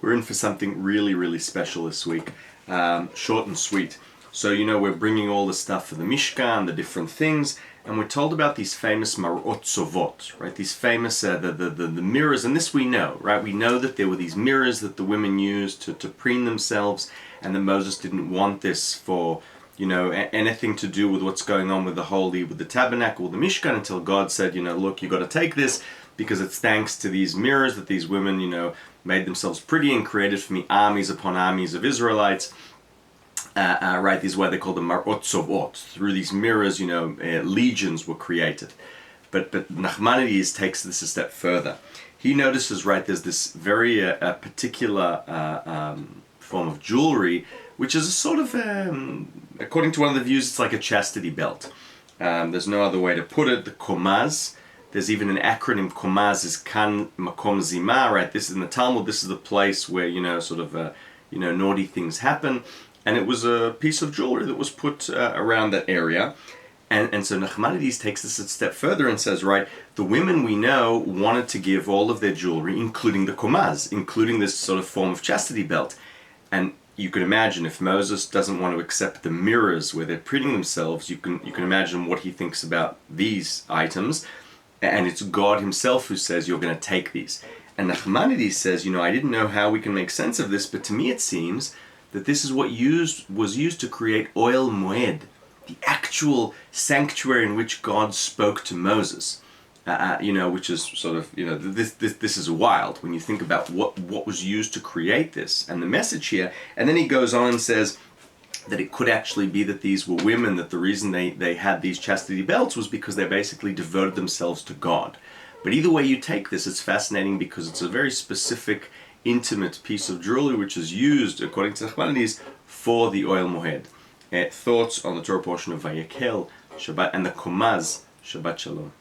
we're in for something really, really special this week. Short and sweet. So, we're bringing all the stuff for the Mishkan, the different things, and we're told about these famous marot sovot, right? These famous, the mirrors, and this we know, right? We know that there were these mirrors that the women used to preen themselves, and that Moses didn't want this for, anything to do with what's going on with the tabernacle, the Mishkan, until God said, look, you got to take this, because it's thanks to these mirrors that these women, made themselves pretty and created for me armies upon armies of Israelites. Right, these are why they call them marot sovot. Through these mirrors, legions were created. But Nachmanides takes this a step further. He notices, right, there's this very particular form of jewelry, which is a sort of, according to one of the views, it's like a chastity belt. There's no other way to put it. The komaz. There's even an acronym. Komaz is kan makom zima. Right, this is in the Talmud. This is the place where naughty things happen. And it was a piece of jewelry that was put around that area. And so Nachmanides takes this a step further and says, right, the women we know wanted to give all of their jewelry, including the komaz, including this sort of form of chastity belt. And you can imagine, if Moses doesn't want to accept the mirrors where they're preening themselves, you can imagine what he thinks about these items. And it's God himself who says, you're going to take these. And Nachmanides says, I didn't know how we can make sense of this, but to me it seems that this is what was used to create Oel Moed, the actual sanctuary in which God spoke to Moses. Which is sort of, this is wild when you think about what was used to create this and the message here. And then he goes on and says that it could actually be that these were women, that the reason they had these chastity belts was because they basically devoted themselves to God. But either way you take this, it's fascinating because it's a very specific, intimate piece of jewelry which is used, according to Nachmanides, for the Oel Moed. Thoughts on the Torah portion of Vayakhel, Shabbat, and the Komaz, Shabbat Shalom.